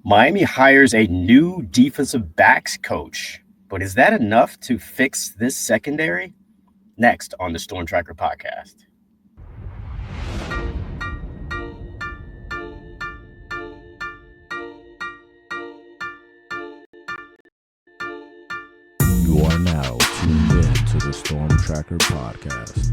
Miami hires a new defensive backs coach, but is that enough to fix this secondary? Next on the Storm Tracker podcast. You are now tuned in to the Storm Tracker podcast.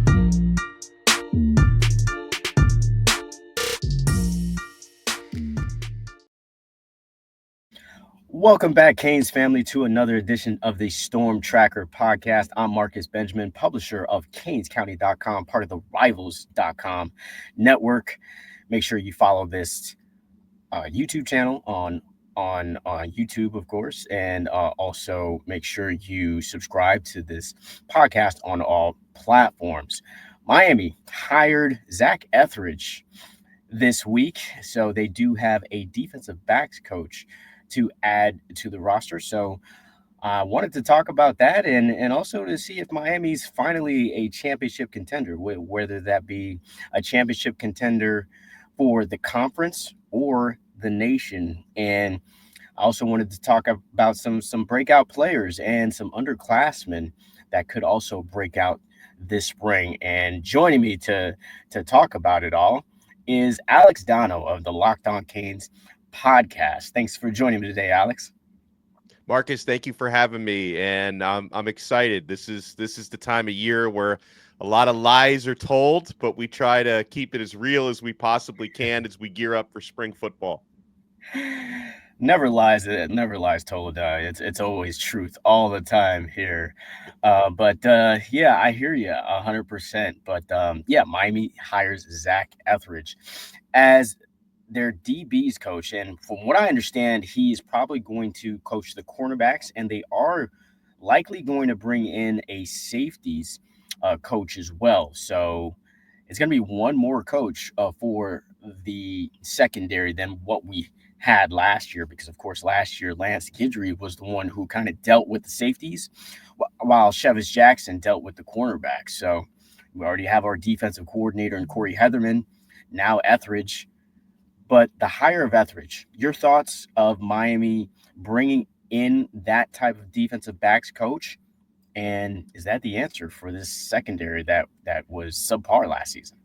Welcome back, Canes family, to another edition of the Storm Tracker podcast. I'm Marcus Benjamin, publisher of CanesCounty.com, part of the Rivals.com network. Make sure you follow this YouTube channel on YouTube, of course, and also make sure you subscribe to this podcast on all platforms. Miami hired Zac Etheridge this week, so they do have a defensive backs coach to add to the roster. So I wanted to talk about that and also to see if Miami's finally a championship contender, whether that be a championship contender for the conference or the nation. And I also wanted to talk about some breakout players and some underclassmen that could also break out this spring. And joining me to talk about it all is Alex Donno of the Locked On Canes podcast. Thanks for joining me today, Alex. Marcus, thank you for having me, and I'm excited. This is the time of year where a lot of lies are told, but we try to keep it as real as we possibly can as we gear up for spring football. Never lies. It never lies told. It's always truth all the time here. But yeah, I hear you 100%. But yeah, Miami hires Zac Etheridge as their DBs coach, and from what I understand, he is probably going to coach the cornerbacks, and they are likely going to bring in a safeties coach as well. So it's going to be one more coach for the secondary than what we had last year, because of course last year Lance Guidry was the one who kind of dealt with the safeties, while Chevis Jackson dealt with the cornerbacks. So we already have our defensive coordinator and Corey Heatherman, now Etheridge. But the hire of Etheridge, your thoughts of Miami bringing in that type of defensive backs coach, and is that the answer for this secondary that was subpar last season?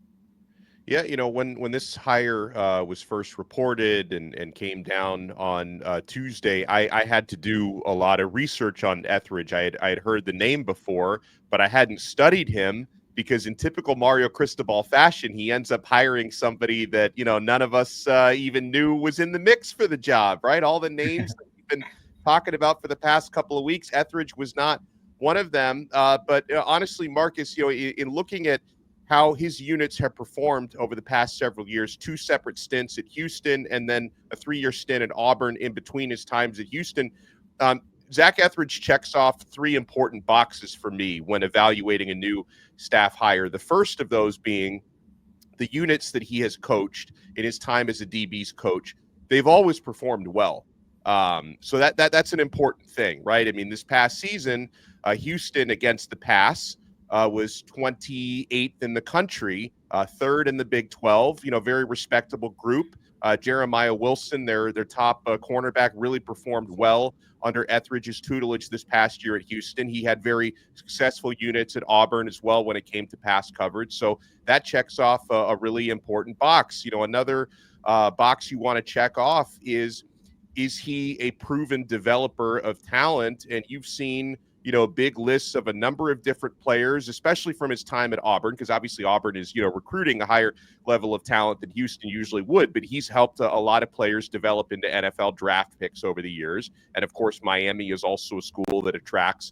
Yeah, when this hire was first reported and came down on Tuesday, I had to do a lot of research on Etheridge. I had heard the name before, but I hadn't studied him because in typical Mario Cristobal fashion, he ends up hiring somebody that none of us even knew was in the mix for the job. Right? All the names that we've been talking about for the past couple of weeks, Etheridge was not one of them. But honestly, Marcus, in looking at how his units have performed over the past several years, two separate stints at Houston and then a 3-year stint at Auburn in between his times at Houston. Zac Etheridge checks off three important boxes for me when evaluating a new staff hire. The first of those being the units that he has coached in his time as a DBs coach. They've always performed well. So that's an important thing, right? I mean, this past season, Houston against the pass was 28th in the country, third in the Big 12. Very respectable group. Jeremiah Wilson, their top cornerback, really performed well under Etheridge's tutelage this past year at Houston. He had very successful units at Auburn as well when it came to pass coverage. So that checks off a really important box. Another box you want to check off is he a proven developer of talent? And you've seen big lists of a number of different players, especially from his time at Auburn, because obviously Auburn is, recruiting a higher level of talent than Houston usually would, but he's helped a lot of players develop into NFL draft picks over the years. And of course, Miami is also a school that attracts,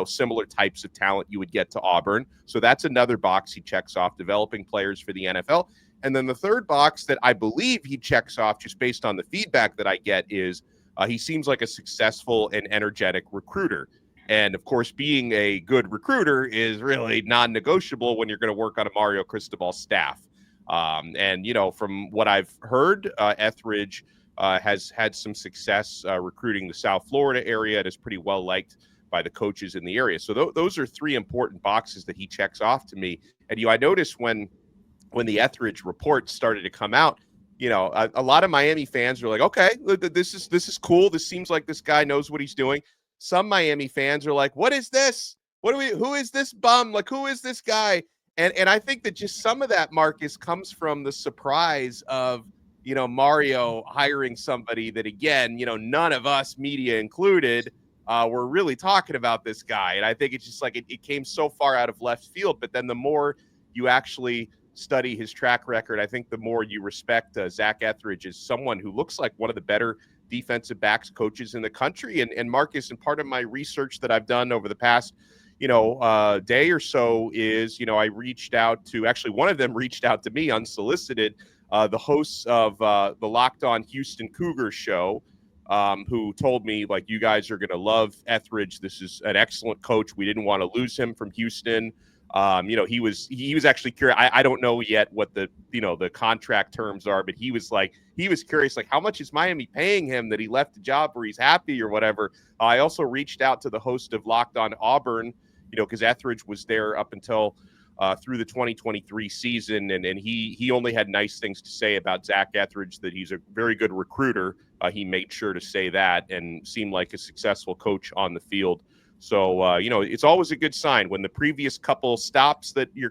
similar types of talent you would get to Auburn. So that's another box he checks off, developing players for the NFL. And then the third box that I believe he checks off just based on the feedback that I get is he seems like a successful and energetic recruiter. And of course, being a good recruiter is really non-negotiable when you're going to work on a Mario Cristobal staff. And from what I've heard, Etheridge has had some success recruiting the South Florida area and is pretty well liked by the coaches in the area. So those are three important boxes that he checks off to me. And I noticed when the Etheridge report started to come out, a lot of Miami fans are like, okay, this is cool. This seems like this guy knows what he's doing. Some Miami fans are like, what is this? Who is this bum? Like, who is this guy? And I think that just some of that, Marcus, comes from the surprise of, Mario hiring somebody that, again, none of us, media included, were really talking about this guy. And I think it's just like it came so far out of left field. But then the more you actually study his track record, I think the more you respect Zac Etheridge as someone who looks like one of the better defensive backs coaches in the country. And Marcus, and part of my research that I've done over the past day or so is, I reached out to, actually one of them reached out to me unsolicited, the hosts of the Locked On Houston Cougars show, who told me, like, you guys are going to love Etheridge. This is an excellent coach. We didn't want to lose him from Houston. He was actually curious. I don't know yet what the contract terms are, but he was curious, like, how much is Miami paying him that he left the job where he's happy or whatever. I also reached out to the host of Locked On Auburn, because Etheridge was there up until through the 2023 season, and he only had nice things to say about Zac Etheridge, that he's a very good recruiter. He made sure to say that, and seemed like a successful coach on the field. So, it's always a good sign when the previous couple stops that your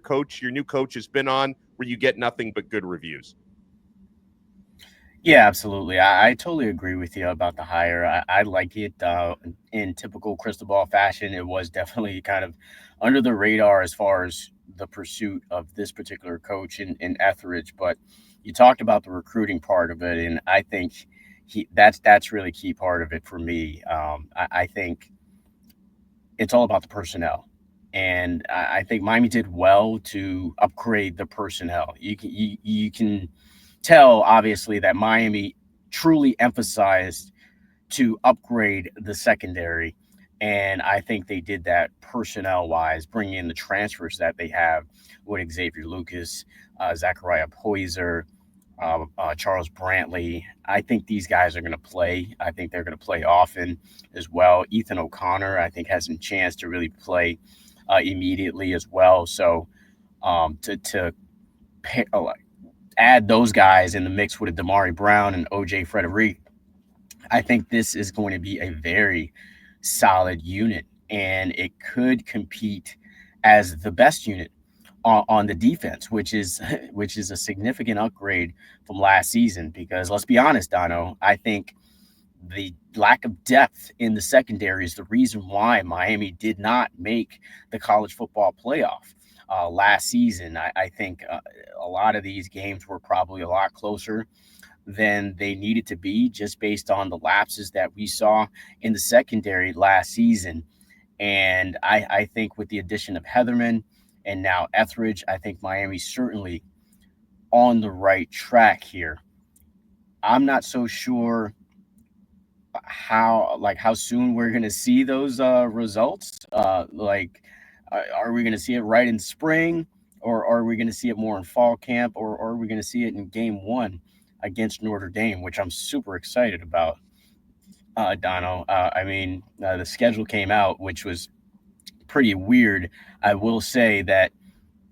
new coach has been on, where you get nothing but good reviews. Yeah, absolutely. I totally agree with you about the hire. I like it in typical crystal ball fashion. It was definitely kind of under the radar as far as the pursuit of this particular coach in Etheridge. But you talked about the recruiting part of it, and I think that's really key part of it for me. I think it's all about the personnel. And I think Miami did well to upgrade the personnel. You can tell, obviously, that Miami truly emphasized to upgrade the secondary. And I think they did that personnel-wise, bringing in the transfers that they have with Xavier Lucas, Zachariah Poyser, Charles Brantley. I think these guys are going to play. I think they're going to play often as well. Ethan O'Connor, I think, has a chance to really play immediately as well. So to add those guys in the mix with Damari Brown and OJ Frederick, I think this is going to be a very solid unit, and it could compete as the best unit on the defense, which is a significant upgrade from last season. Because let's be honest, Donno, I think the lack of depth in the secondary is the reason why Miami did not make the college football playoff last season. I think a lot of these games were probably a lot closer than they needed to be, just based on the lapses that we saw in the secondary last season. And I think with the addition of Heatherman and now Etheridge, I think Miami's certainly on the right track here. I'm not so sure how soon we're going to see those results. Are we going to see it right in spring, or are we going to see it more in fall camp, or are we going to see it in game 1 against Notre Dame, which I'm super excited about, Donno. The schedule came out, which was pretty weird. I will say that,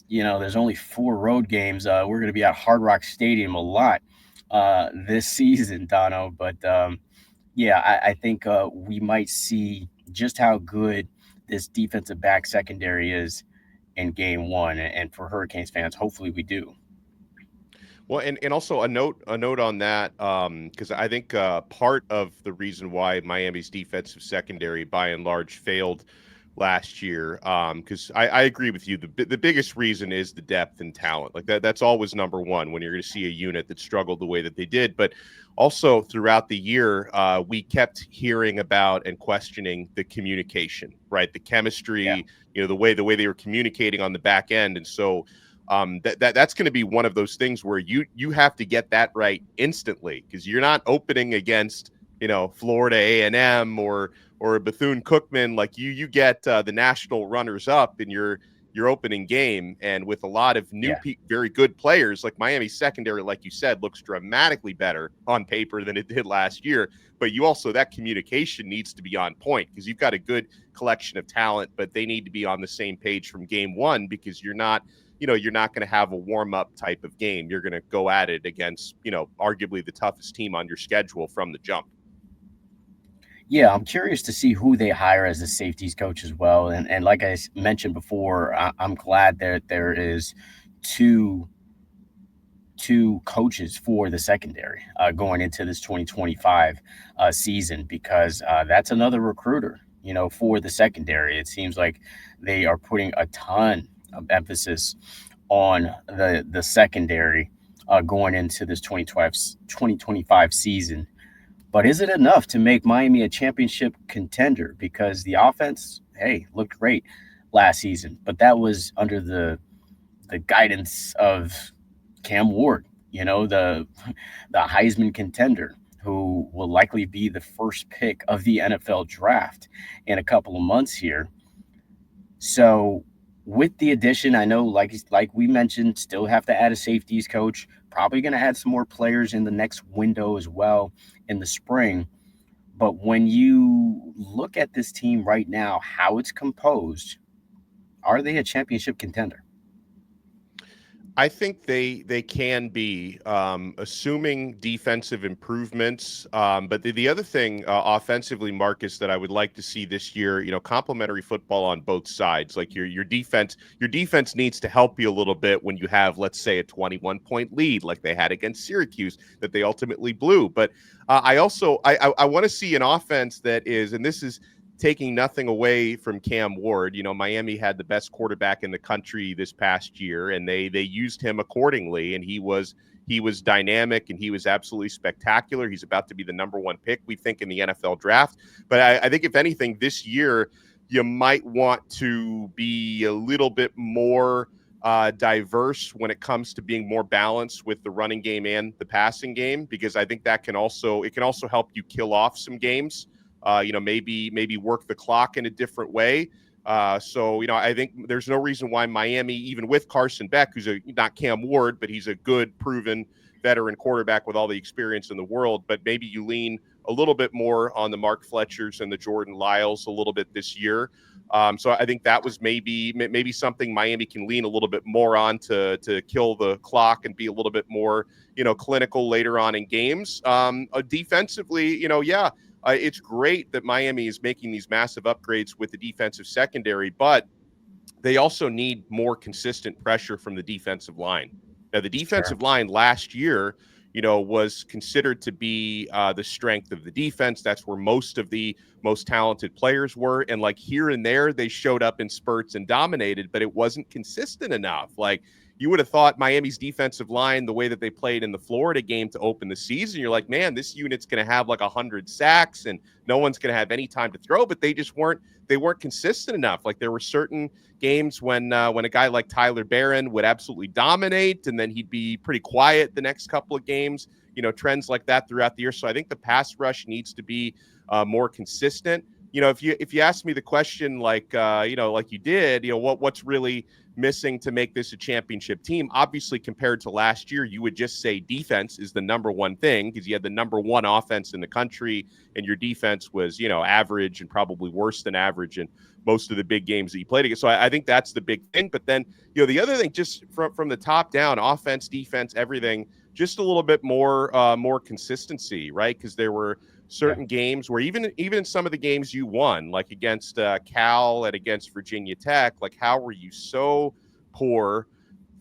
there's only 4 road games. We're going to be at Hard Rock Stadium a lot this season, Donno. But I think we might see just how good this defensive back secondary is in game 1. And for Hurricanes fans, hopefully we do. Well, and also a note on that, because I think part of the reason why Miami's defensive secondary, by and large, failed last year, because I agree with you. The biggest reason is the depth and talent. Like that's always number one when you're going to see a unit that struggled the way that they did. But also throughout the year, we kept hearing about and questioning the communication, right? The chemistry, the way they were communicating on the back end, and so. That's going to be one of those things where you have to get that right instantly, because you're not opening against Florida A&M or Bethune-Cookman. Like you get the national runners up in your opening game, and with a lot of new very good players. Like Miami's secondary, like you said, looks dramatically better on paper than it did last year. But you also, that communication needs to be on point, because you've got a good collection of talent, but they need to be on the same page from game 1, because you're not you're not going to have a warm-up type of game. You're going to go at it against, arguably the toughest team on your schedule from the jump. Yeah, I'm curious to see who they hire as a safeties coach as well. And like I mentioned before, I'm glad that there is two two coaches for the secondary going into this 2025 season, because that's another recruiter, for the secondary. It seems like they are putting a ton of emphasis on the secondary going into this 2025 season. But is it enough to make Miami a championship contender? Because the offense, hey, looked great last season, but that was under the guidance of Cam Ward, the Heisman contender, who will likely be the first pick of the NFL draft in a couple of months here. So with the addition, I know, like we mentioned, still have to add a safeties coach. Probably going to add some more players in the next window as well in the spring. But when you look at this team right now, how it's composed, are they a championship contender? I think they can be, assuming defensive improvements. But the other thing offensively, Marcus, that I would like to see this year, complementary football on both sides. Like your defense needs to help you a little bit when you have, let's say, a 21-point lead like they had against Syracuse that they ultimately blew. But I also I want to see an offense that is, and this is taking nothing away from Cam Ward. Miami had the best quarterback in the country this past year, and they used him accordingly. And he was dynamic, and he was absolutely spectacular. He's about to be the number one pick, we think, in the NFL draft. But I think, if anything, this year you might want to be a little bit more diverse when it comes to being more balanced with the running game and the passing game, because I think that can also help you kill off some games. Maybe work the clock in a different way. So I think there's no reason why Miami, even with Carson Beck, who's not Cam Ward, but he's a good, proven veteran quarterback with all the experience in the world, but maybe you lean a little bit more on the Mark Fletchers and the Jordan Lyles a little bit this year. So I think that was maybe something Miami can lean a little bit more on to kill the clock and be a little bit more, clinical later on in games. Defensively, it's great that Miami is making these massive upgrades with the defensive secondary, but they also need more consistent pressure from the defensive line. Now, the defensive line last year, was considered to be the strength of the defense. That's where most of the most talented players were. And like here and there, they showed up in spurts and dominated, but it wasn't consistent enough. Like, you would have thought Miami's defensive line, the way that they played in the Florida game to open the season, you're like, man, this unit's going to have like 100 sacks and no one's going to have any time to throw. But they weren't consistent enough. Like, there were certain games when a guy like Tyler Barron would absolutely dominate, and then he'd be pretty quiet the next couple of games. Trends like that throughout the year. So I think the pass rush needs to be more consistent. If you ask me the question like you did, what's really missing to make this a championship team? Obviously, compared to last year, you would just say defense is the number one thing, because you had the number one offense in the country, and your defense was, average and probably worse than average in most of the big games that you played against. So I think that's the big thing. But then, the other thing, just from the top down, offense, defense, everything, just a little bit more consistency, right? Because there were certain games where even in some of the games you won, like against Cal and against Virginia Tech, like, how were you so poor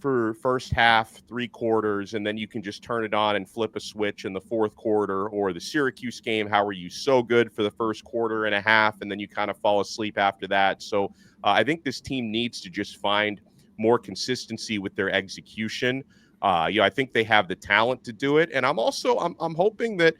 for first half, 3 quarters, and then you can just turn it on and flip a switch in the fourth quarter? Or the Syracuse game, how were you so good for the first quarter and a half, and then you kind of fall asleep after that? So I think this team needs to just find more consistency with their execution. I think they have the talent to do it. And I'm hoping that,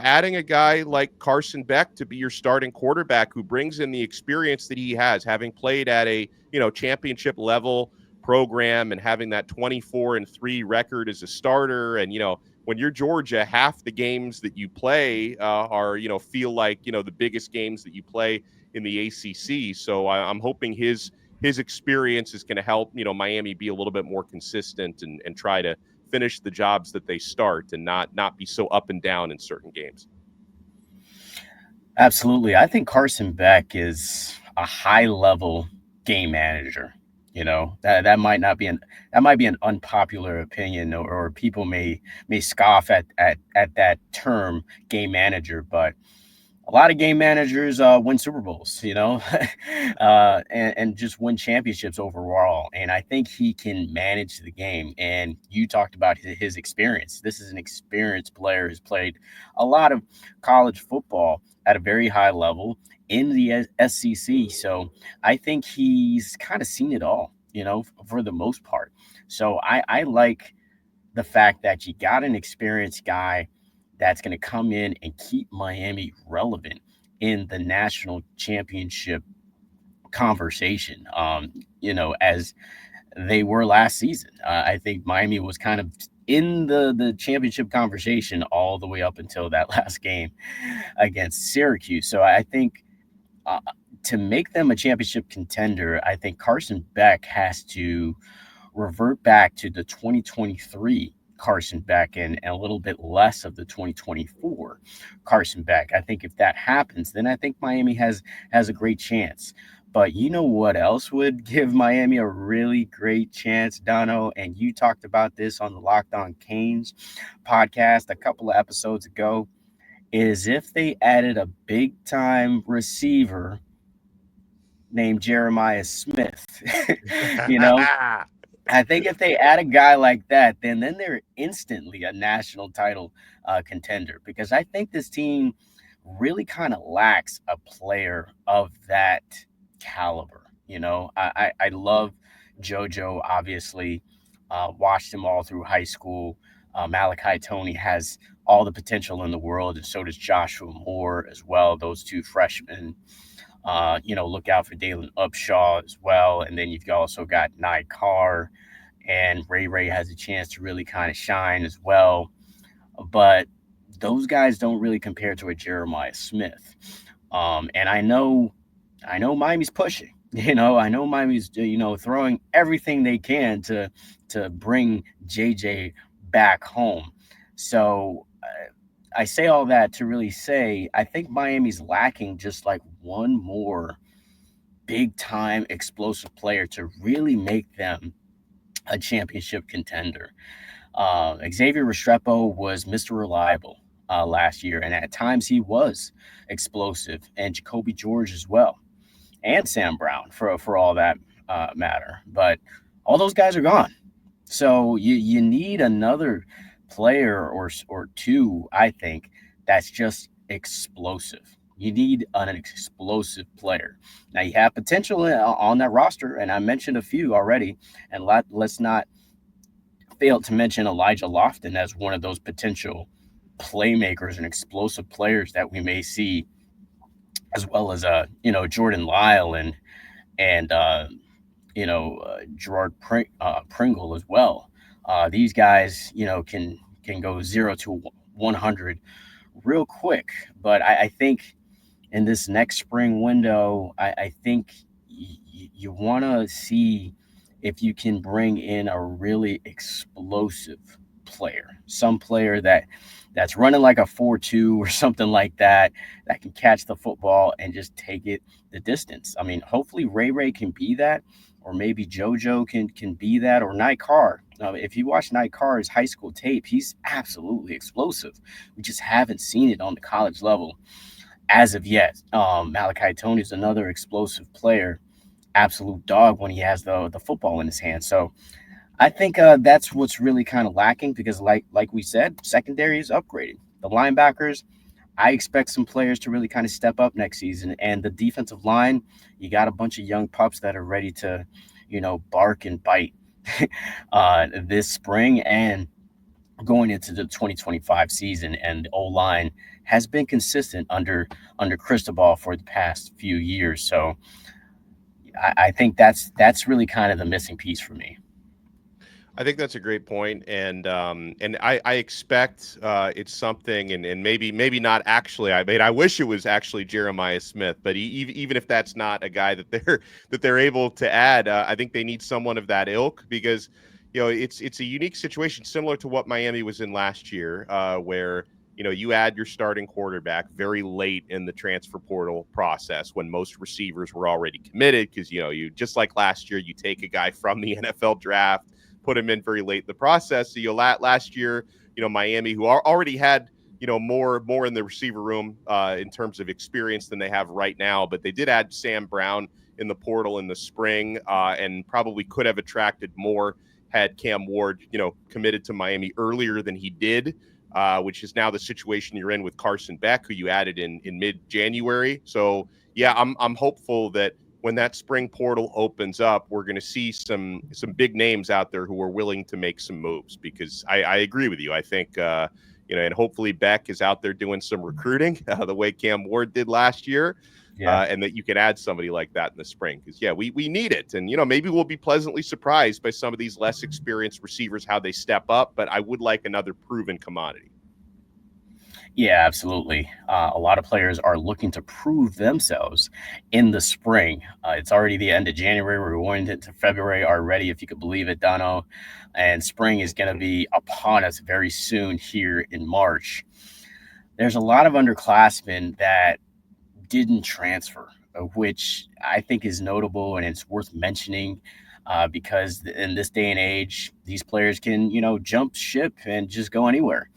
adding a guy like Carson Beck to be your starting quarterback, who brings in the experience that he has, having played at a, championship level program and having that 24-3 record as a starter. And, when you're Georgia, half the games that you play are, feel like, the biggest games that you play in the ACC. So I'm hoping his experience is going to help, Miami be a little bit more consistent and try to finish the jobs that they start and not be so up and down in certain games. Absolutely. I think Carson Beck is a high-level game manager. That might not be that might be an unpopular opinion, or people may scoff at that term, game manager, but a lot of game managers win Super Bowls, and just win championships overall. And I think he can manage the game. And you talked about his experience. This is an experienced player who's played a lot of college football at a very high level in the SEC. So I think he's kind of seen it all, for the most part. So I like the fact that you got an experienced guy that's going to come in and keep Miami relevant in the national championship conversation, as they were last season. I think Miami was kind of in the championship conversation all the way up until that last game against Syracuse. So I think uh, to make them a championship contender, I think Carson Beck has to revert back to the 2023 Carson Beck, and a little bit less of the 2024 Carson Beck. I think if that happens, then I think Miami has a great chance. But you know what else would give Miami a really great chance, Dono? And you talked about this on the Locked On Canes podcast a couple of episodes ago, is if they added a big time receiver named Jeremiah Smith. you know, I think if they add a guy like that, then they're instantly a national title contender, because I think this team really kind of lacks a player of that caliber. I love JoJo, obviously, watched him all through high school. Malachi Tony has all the potential in the world, and so does Joshua Moore as well. Those two freshmen. Look out for Dalen Upshaw as well. And then you've also got Nye Carr, and Ray has a chance to really kind of shine as well. But those guys don't really compare to a Jeremiah Smith. And I know Miami's pushing. I know Miami's throwing everything they can to bring JJ back home. So I say all that to really say I think Miami's lacking just like one more big time explosive player to really make them a championship contender. Xavier Restrepo was Mr. Reliable last year, and at times he was explosive, and Jacoby George as well, and Sam Brown for all that matter. But all those guys are gone. So you need another player or two, I think, that's just explosive. You need an explosive player. Now you have potential on that roster, and I mentioned a few already. And let's not fail to mention Elijah Lofton as one of those potential playmakers and explosive players that we may see, as well as Jordan Lyle and Gerard Pringle as well. These guys, can go 0 to 100 real quick. But I think in this next spring window, I think you want to see if you can bring in a really explosive player, some player that's running like a 4.2 or something like that, that can catch the football and just take it the distance. I mean, hopefully Ray can be that, or maybe JoJo can be that, or Night Carr. If you watch Night Carr's high school tape, he's absolutely explosive. We just haven't seen it on the college level as of yet. Malachi Tony is another explosive player, absolute dog when he has the football in his hand. So I think that's what's really kind of lacking, because like we said, secondary is upgraded. The linebackers, I expect some players to really kind of step up next season. And the defensive line, you got a bunch of young pups that are ready to, bark and bite this spring and going into the 2025 season. And the O-line has been consistent under Cristobal for the past few years. So I think that's really kind of the missing piece for me. I think that's a great point, and I expect it's something, and maybe not actually. I wish it was actually Jeremiah Smith, but even if that's not a guy that they're able to add, I think they need someone of that ilk, because it's a unique situation, similar to what Miami was in last year, where you add your starting quarterback very late in the transfer portal process when most receivers were already committed because, you just like last year, you take a guy from the NFL draft, put him in very late in the process. So last year, Miami, who already had, more in the receiver room in terms of experience than they have right now, but they did add Sam Brown in the portal in the spring and probably could have attracted more had Cam Ward, committed to Miami earlier than he did. Which is now the situation you're in with Carson Beck, who you added in mid-January. So, yeah, I'm hopeful that when that spring portal opens up, we're going to see some big names out there who are willing to make some moves because I agree with you. I think, and hopefully Beck is out there doing some recruiting the way Cam Ward did last year. Yeah. And that you can add somebody like that in the spring because, we need it. And, maybe we'll be pleasantly surprised by some of these less experienced receivers, how they step up. But I would like another proven commodity. Yeah, absolutely. A lot of players are looking to prove themselves in the spring. It's already the end of January. We're going into February already, if you could believe it, Donno. And spring is going to be upon us very soon here in March. There's a lot of underclassmen that didn't transfer, which I think is notable and it's worth mentioning because in this day and age, these players can, jump ship and just go anywhere.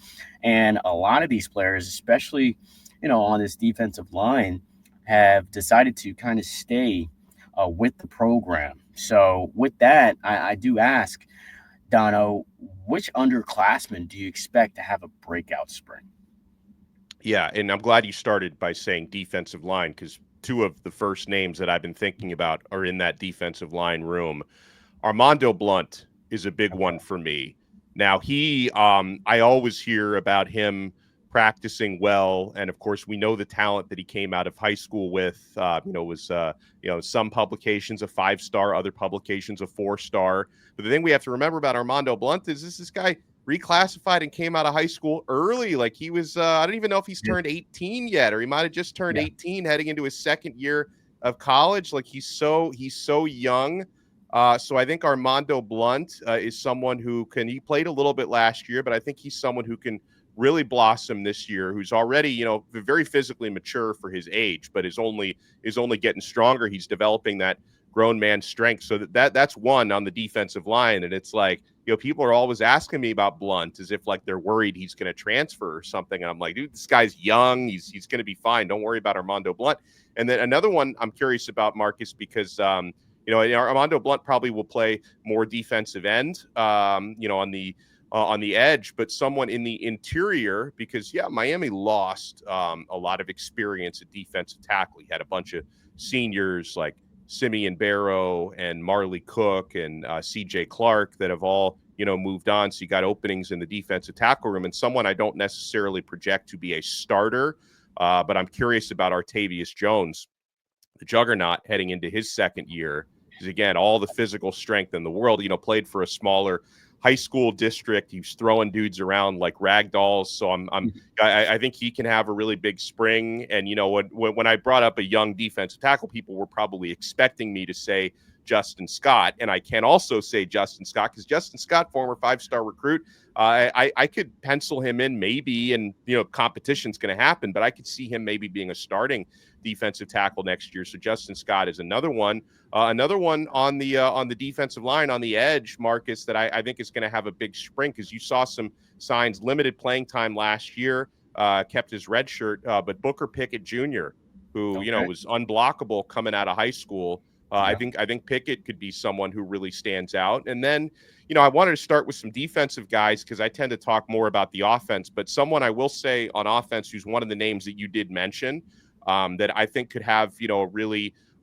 And a lot of these players, especially, on this defensive line, have decided to kind of stay with the program. So with that, I do ask, Dono, which underclassmen do you expect to have a breakout spring? Yeah, and I'm glad you started by saying defensive line because two of the first names that I've been thinking about are in that defensive line room. Armando Blunt is a big one for me. Now, I always hear about him practicing well, and of course, we know the talent that he came out of high school with. Was some publications a 5-star, other publications a 4-star. But the thing we have to remember about Armando Blunt is this guy reclassified and came out of high school early. Like he was, I don't even know if he's turned 18 yet, or he might have just turned 18 heading into his second year of college. Like he's so young. So I think Armando Blunt is someone he played a little bit last year, but I think he's someone who can really blossom this year, who's already, very physically mature for his age, but is only getting stronger. He's developing that grown man strength. So that's one on the defensive line. And it's like, people are always asking me about Blunt as if like they're worried he's going to transfer or something. And I'm like, dude, this guy's young. He's going to be fine. Don't worry about Armando Blunt. And then another one I'm curious about, Marcus, because, Armando Blunt probably will play more defensive end, on the edge, but someone in the interior because, Miami lost a lot of experience at defensive tackle. He had a bunch of seniors like Simeon Barrow and Marley Cook and CJ Clark that have all, moved on. So you got openings in the defensive tackle room and someone I don't necessarily project to be a starter, but I'm curious about Artavius Jones, the juggernaut heading into his second year. Because again, all the physical strength in the world, played for a smaller high school district. He was throwing dudes around like rag dolls. So I think he can have a really big spring. And, when I brought up a young defensive tackle, people were probably expecting me to say Justin Scott. And I can also say Justin Scott because Justin Scott, former 5-star recruit, I could pencil him in maybe, and, competition's going to happen, but I could see him maybe being a starting defensive tackle next year. So Justin Scott is another one. Another one on the defensive line on the edge, Marcus, that I think is going to have a big spring because you saw some signs, limited playing time last year, kept his red shirt, but Booker Pickett Jr., who was unblockable coming out of high school. I think Pickett could be someone who really stands out. And then, I wanted to start with some defensive guys because I tend to talk more about the offense, but someone I will say on offense who's one of the names that you did mention that I think could have,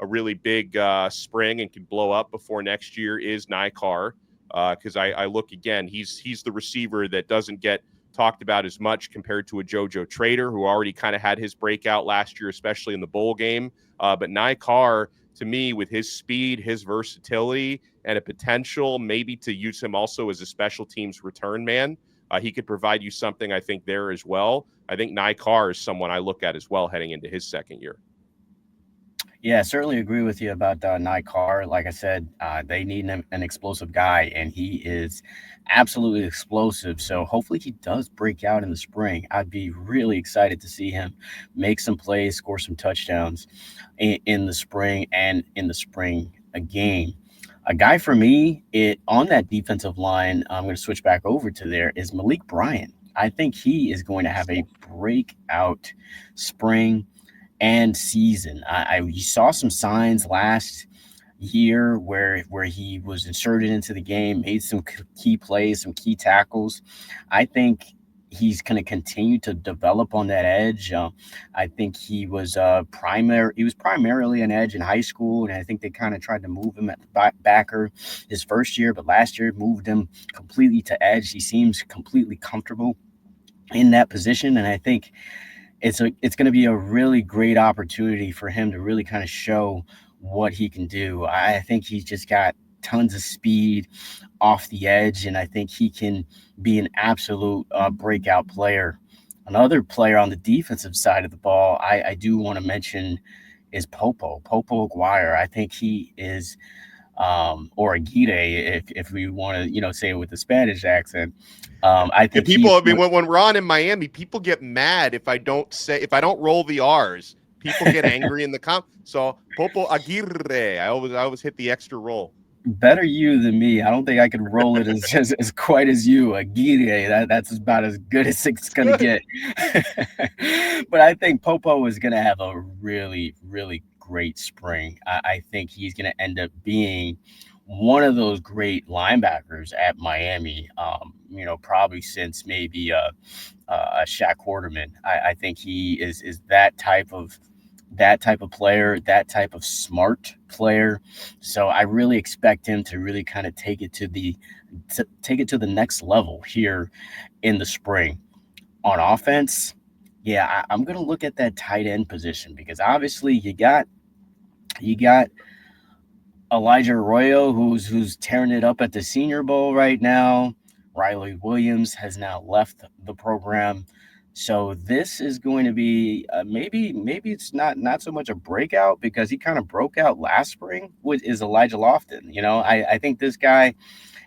a really big spring and can blow up before next year is Nykar. Because I look again, he's the receiver that doesn't get talked about as much compared to a JoJo Trader who already kind of had his breakout last year, especially in the bowl game. But Nykar, to me, with his speed, his versatility, and a potential maybe to use him also as a special teams return man, he could provide you something, I think, there as well. I think Nykar is someone I look at as well heading into his second year. Yeah, certainly agree with you about Night Carr. Like I said, they need an explosive guy, and he is absolutely explosive. So hopefully he does break out in the spring. I'd be really excited to see him make some plays, score some touchdowns in the spring and in the spring game. A guy for me on that defensive line, I'm going to switch back over to there, is Malik Bryant. I think he is going to have a breakout spring and season. You saw some signs last year where he was inserted into the game, made some key plays, some key tackles. I think he's going to continue to develop on that edge. I think he was primarily an edge in high school, and I think they kind of tried to move him at the backer his first year, but last year moved him completely to edge. He seems completely comfortable in that position, and I think it's going to be a really great opportunity for him to really kind of show what he can do. I think he's just got tons of speed off the edge, and I think he can be an absolute breakout player. Another player on the defensive side of the ball, I do want to mention is Popo Aguirre. I think he is, or Aguirre, if we want to, say it with the Spanish accent. I And think people, he's I mean, when we're on in Miami, people get mad if I don't roll the R's. People get angry in the So Popo Aguirre, I always hit the extra roll. better you than me. I don't think I could roll it as quite as you. Aguirre, that's about as good as it's going to get. But I think Popo is going to have a really, really great spring. I think he's going to end up being one of those great linebackers at Miami. Probably since maybe Shaq Quarterman. I think he is that type of player, that type of smart player. So I really expect him to really kind of take it to the next level here in the spring. On offense, yeah, I'm gonna look at that tight end position because obviously you got Elijah Arroyo who's tearing it up at the Senior Bowl right now. Riley Williams has now left the program. So this is going to be maybe it's not so much a breakout because he kind of broke out last spring with is Elijah Lofton. I think this guy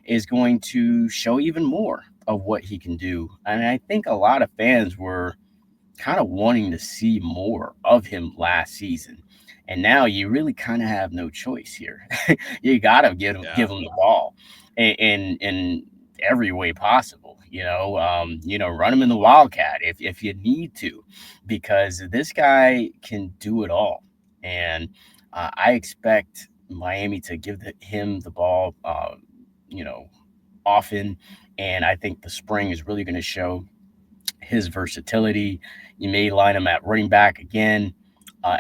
is going to show even more of what he can do. And I think a lot of fans were kind of wanting to see more of him last season. And now you really kind of have no choice here. You got to give him the ball in every way possible. Run him in the wildcat if you need to, because this guy can do it all. And I expect Miami to give him the ball, you know, often. And I think the spring is really going to show his versatility. You may line him at running back again,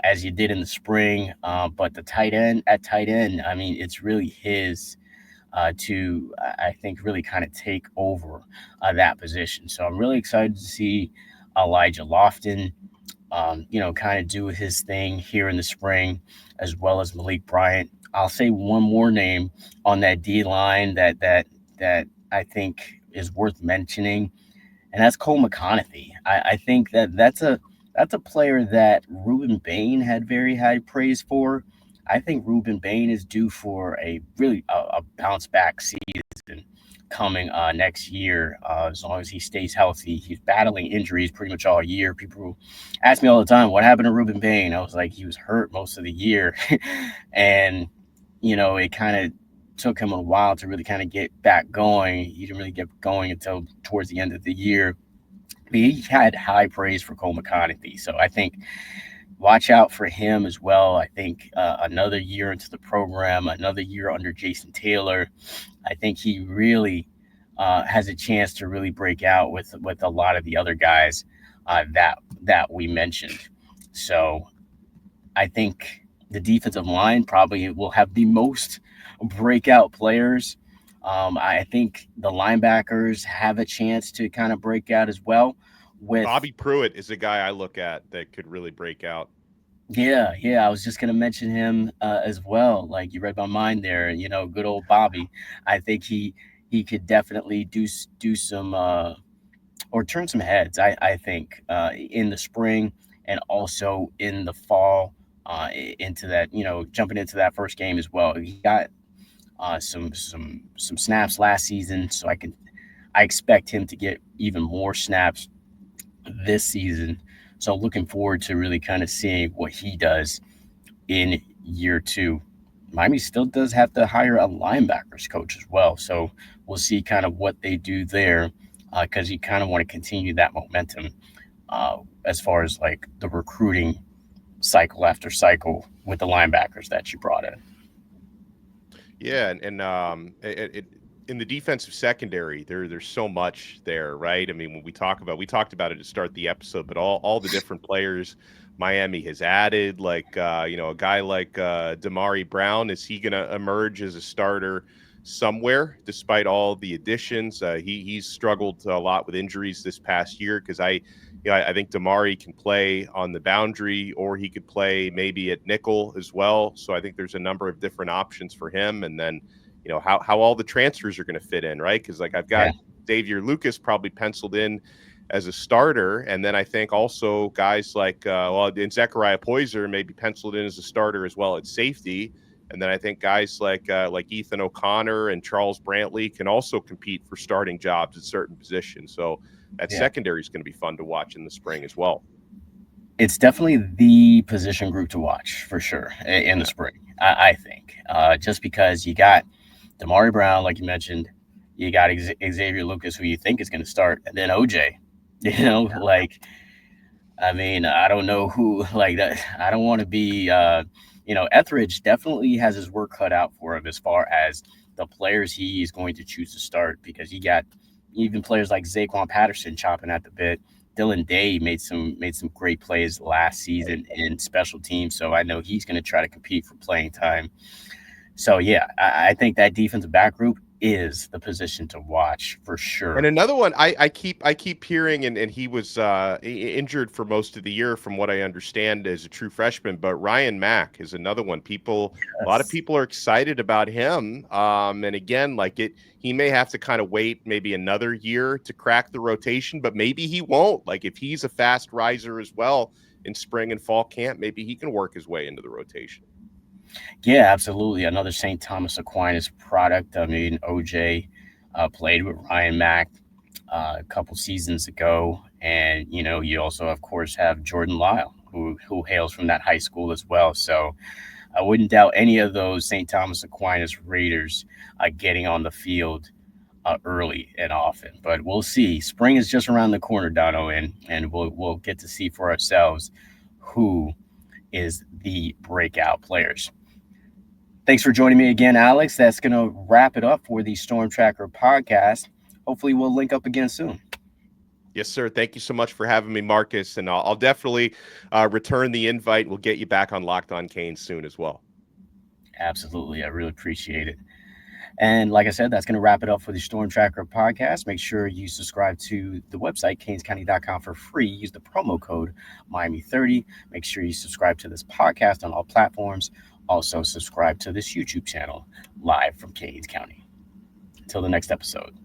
as you did in the spring, but the tight end, I mean, it's really his to, I think, really kind of take over that position. So I'm really excited to see Elijah Lofton, kind of do his thing here in the spring, as well as Malik Bryant. I'll say one more name on that D line that I think is worth mentioning, and that's Cole McConaughey. I think that's a player that Ruben Bain had very high praise for. I think Ruben Bain is due for a bounce back season coming next year, as long as he stays healthy. He's battling injuries pretty much all year. People ask me all the time, what happened to Ruben Bain? I was like, he was hurt most of the year. And, it kind of took him a while to really kind of get back going. He didn't really get going until towards the end of the year. But he had high praise for Cole McConaughey. So I think watch out for him as well. I think another year into the program, another year under Jason Taylor, I think he really has a chance to really break out with a lot of the other guys that we mentioned. So I think the defensive line probably will have the most breakout players. I think the linebackers have a chance to kind of break out as well. With Bobby Pruitt is a guy I look at that could really break out. Yeah, I was just gonna mention him as well. Like you read my mind there. Good old Bobby. I think he could definitely do some or turn some heads. I think in the spring and also in the fall. into that, jumping into that first game as well. He got some snaps last season, so I expect him to get even more snaps this season. So looking forward to really kind of seeing what he does in year two. Miami still does have to hire a linebackers coach as well. So we'll see kind of what they do there because you kind of want to continue that momentum as far as like the recruiting cycle after cycle with the linebackers that you brought in. Yeah, in the defensive secondary, there's so much there, right? I mean, when we talked about it to start the episode, but all the different players Miami has added, like a guy like Damari Brown, is he going to emerge as a starter somewhere despite all the additions? He's struggled a lot with injuries this past year because I think Damari can play on the boundary, or he could play maybe at nickel as well. So I think there's a number of different options for him. And then, how all the transfers are going to fit in, right? Because like I've got Xavier Lucas probably penciled in as a starter. And then I think also guys like, and Zechariah Poyser maybe penciled in as a starter as well at safety. And then I think guys like Ethan O'Connor and Charles Brantley can also compete for starting jobs at certain positions. So that secondary is going to be fun to watch in the spring as well. It's definitely the position group to watch for sure in the spring, I think, just because you got Damari Brown, like you mentioned, you got Xavier Lucas, who you think is going to start, and then OJ, I mean, I don't know who like that. I don't want to be, Etheridge definitely has his work cut out for him as far as the players he is going to choose to start, because you got even players like Zaquan Patterson chomping at the bit. Dylan Day made some great plays last season in special teams, so I know he's going to try to compete for playing time. So yeah, I think that defensive back group is the position to watch for sure. And another one I keep hearing, and he was injured for most of the year from what I understand as a true freshman, but Ryan Mack is another one. A lot of people are excited about him. And again, he may have to kind of wait maybe another year to crack the rotation, but maybe he won't. Like if he's a fast riser as well in spring and fall camp, maybe he can work his way into the rotation. Yeah, absolutely. Another St. Thomas Aquinas product. I mean, OJ played with Ryan Mack a couple seasons ago. And, you also, of course, have Jordan Lyle, who hails from that high school as well. So I wouldn't doubt any of those St. Thomas Aquinas Raiders getting on the field early and often. But we'll see. Spring is just around the corner, Donno, and we'll get to see for ourselves who is the breakout players. Thanks for joining me again, Alex. That's going to wrap it up for the Storm Tracker podcast. Hopefully we'll link up again soon. Yes, sir. Thank you so much for having me, Marcus. And I'll definitely return the invite. We'll get you back on Locked On Canes soon as well. Absolutely. I really appreciate it. And like I said, that's going to wrap it up for the Storm Tracker podcast. Make sure you subscribe to the website, canescounty.com, for free. Use the promo code Miami30. Make sure you subscribe to this podcast on all platforms. Also, subscribe to this YouTube channel live from Canes County. Until the next episode.